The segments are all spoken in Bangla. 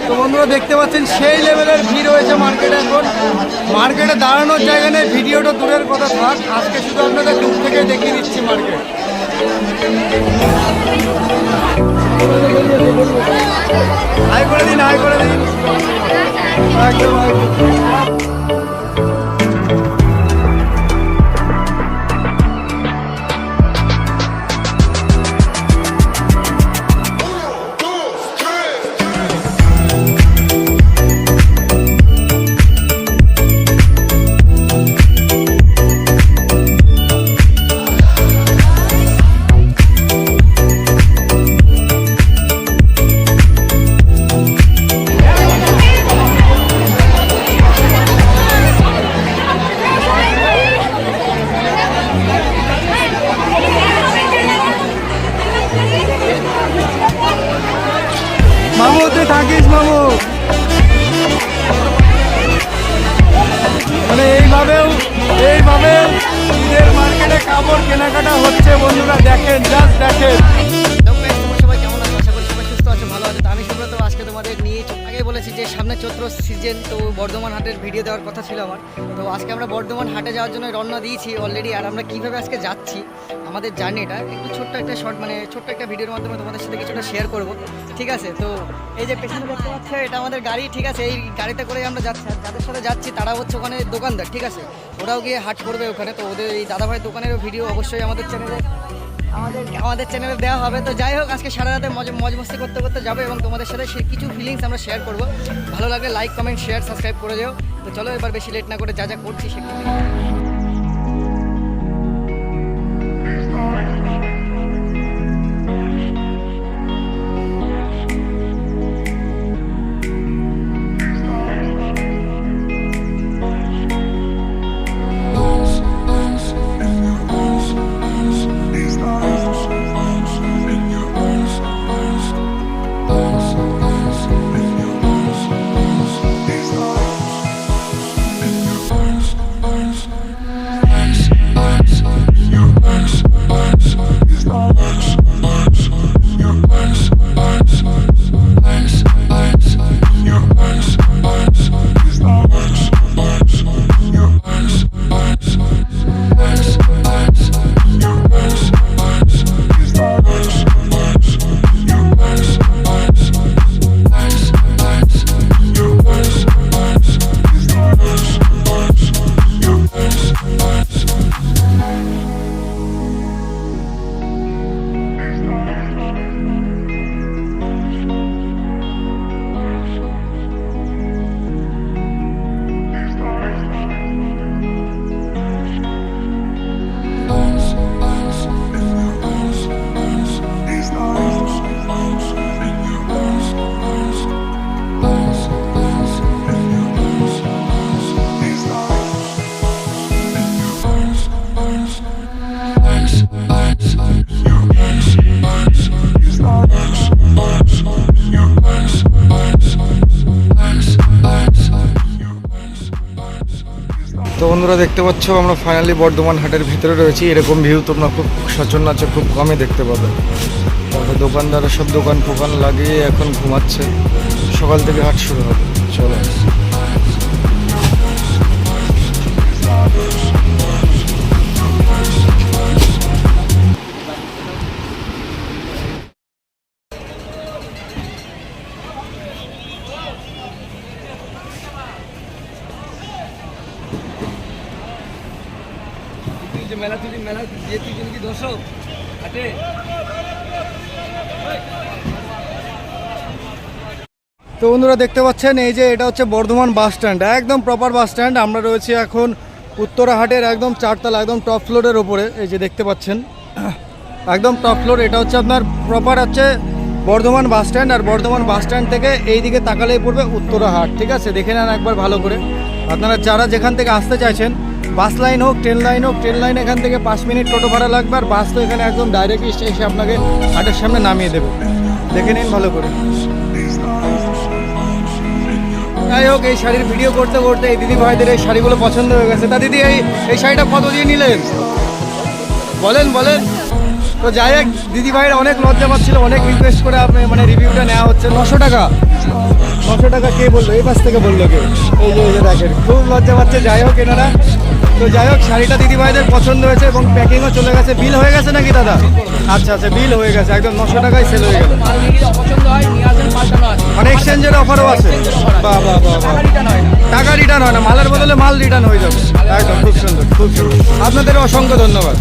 তো বন্ধুরা দেখতে পাচ্ছেন সেই লেভেলের ভিড় হয়েছে মার্কেটে। এখন মার্কেটে দাঁড়ানোর জায়গা নেই, ভিডিওটা দূরের কথা থাক, আজকে শুধু আপনাদের দূর থেকে দেখিয়ে দিচ্ছি মার্কেট। হাই করে দিন, হাই করে দিন, একদম একদম। মামু তুই থাকিস মামু, মানে এইভাবেও ঈদের মার্কেটে কাপড় কেনাকাটা হচ্ছে বন্ধুরা, দেখেন জাস্ট দেখেন। সবাই কেমন আছো? আশা করি সবাই সুস্থ আছে, ভালো আছে। তো আমি সুব্রত আজকে তোমাদের নিয়ে আগেই বলেছি যে সামনে চৈত্র সিজন, তো বর্ধমান হাটের ভিডিও দেওয়ার কথা ছিল আমার। তো আজকে আমরা বর্ধমান হাটে যাওয়ার জন্য রওনা দিয়েছি অলরেডি। আর আমরা কীভাবে আজকে যাচ্ছি, আমাদের জার্নিটা একটু ছোট্ট একটা শর্ট, মানে ছোট্ট একটা ভিডিওর মাধ্যমে তোমাদের সাথে কিছুটা শেয়ার করব, ঠিক আছে? তো এই যে পেছনে দেখতে পাচ্ছ, এটা আমাদের গাড়ি, ঠিক আছে? এই গাড়িতে করে আমরা যাচ্ছি। আর যাদের সাথে যাচ্ছি তারা হচ্ছে ওখানে দোকানদার, ঠিক আছে? ওরাও গিয়ে হাট করবে ওখানে। তো ওদের এই দাদাভাই দোকানেরও ভিডিও অবশ্যই আমাদের চ্যানেলে দেওয়া হবে। তো যাই হোক, আজকে সারা রাতে মজ মস্তি করতে করতে যাবো এবং তোমাদের সাথে সে কিছু ফিলিংস আমরা শেয়ার করবো। ভালো লাগলে লাইক, কমেন্ট, শেয়ার, সাবস্ক্রাইব করে যাও। তো চলো এবার বেশি লেট না করে যা যা করছি সেগুলো। তো বন্ধুরা দেখতে পাচ্ছ, আমরা ফাইনালি বর্ধমান হাটের ভিতরে রয়েছি। এরকম ভিউ তোমরা খুব সচরাচর খুব কমই দেখতে পাবে। তারপর দোকানদাররা সব দোকান ফোকান লাগিয়ে এখন ঘুমাচ্ছে, সকাল থেকে হাট শুরু হবে। চলো মেলা দিয়ে কি দর্শক হাটে। তো বন্ধুরা দেখতে পাচ্ছেন, এই যে এটা হচ্ছে বর্ধমান বাস স্ট্যান্ড, একদম প্রপার বাস স্ট্যান্ড। আমরা রয়েছি এখন উত্তরা হাটের একদম চারতলা, একদম টপ ফ্লোরের ওপরে। এই যে দেখতে পাচ্ছেন একদম টপ ফ্লোর। এটা হচ্ছে আপনার প্রপার হচ্ছে বর্ধমান বাস স্ট্যান্ড। আর বর্ধমান বাস স্ট্যান্ড থেকে এই দিকে তাকালেই পড়বে উত্তরা হাট, ঠিক আছে? দেখে নেন একবার ভালো করে। আপনারা যারা যেখান থেকে আসতে চাইছেন, বাস লাইন হোক, ট্রেন লাইন হোক, ট্রেন লাইন এখান থেকে 5 মিনিট টোটো ভাড়া লাগবে। আর বাস তো এখানে একদম ডাইরেক্ট এসে আপনাকে হাটের সামনে নামিয়ে দেবে। দেখে নিন ভালো করে। যাই হোক, এই শাড়ির ভিডিও করতে করতে এই দিদি ভাইদের এই শাড়িগুলো পছন্দ হয়ে গেছে। তা দিদি, এই শাড়িটা কত দিয়ে নিলেন বলেন। তো যাই হোক, দিদি ভাইরা অনেক লজ্জা পাচ্ছিল, অনেক রিকোয়েস্ট করে আপনি মানে রিভিউটা নেওয়া হচ্ছে। 900 টাকা। 900 টাকা কে বললো? এই পাশ থেকে বললো কেউ। এই যে দেখেন, খুব লজ্জা পাচ্ছে। যাই হোক এনারা, তো যাই হোক শাড়িটা দিদিভাইদের পছন্দ হয়েছে এবং প্যাকিংও চলে গেছে। বিল হয়ে গেছে নাকি দাদা? আচ্ছা আচ্ছা, বিল হয়ে গেছে, একদম 900 টাকায় সেল হয়ে গেল। মাল যদি অপছন্দ হয় নিয়ে আসেন, পাল্টানো আছে। মানে এক্সচেঞ্জের অফারও আছে? বাহ বাহ বাহ বাহ। টাকা রিটার্ন হয় না, মালের বদলে মাল রিটার্ন হয়ে যাবে। একদম খুব সুন্দর, খুব সুন্দর। আপনাদের অসংখ্য ধন্যবাদ।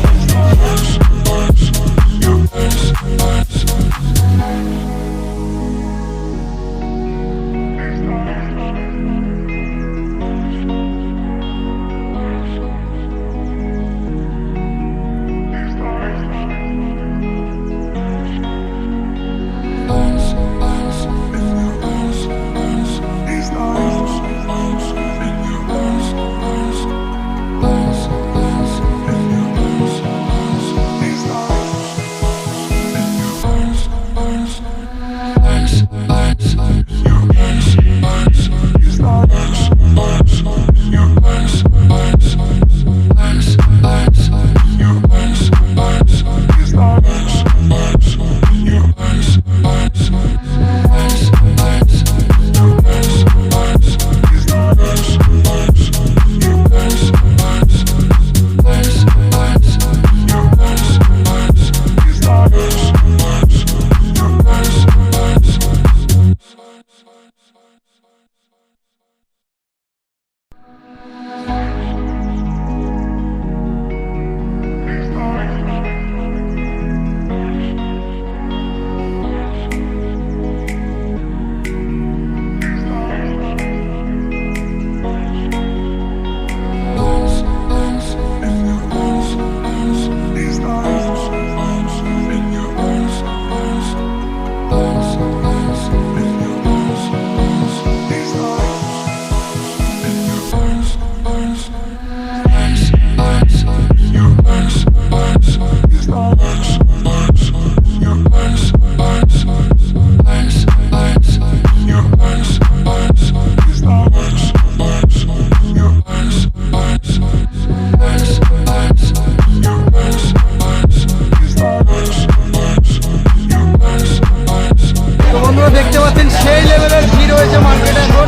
দেখতে পাচ্ছেন সেই লেভেলের ভিড় হয়েছে মার্কেটে। এখন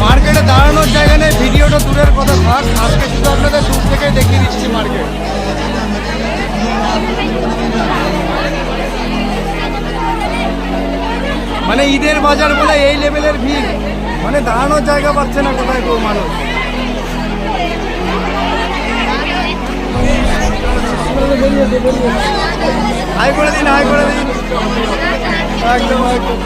মার্কেটে দাঁড়ানোর জায়গা নেই, ভিডিওটা দূরের কথা থাক, আজকে শুধু আপনাদের দূর থেকে দেখিয়ে দিচ্ছি মার্কেট। মানে ঈদের বাজার বলে এই লেভেলের ভিড়, মানে দাঁড়ানোর জায়গা পাচ্ছে না কোথায় কেউ মানুষ। হাই করে দিন, হাই করে দিন, একদম একদম।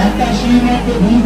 একটা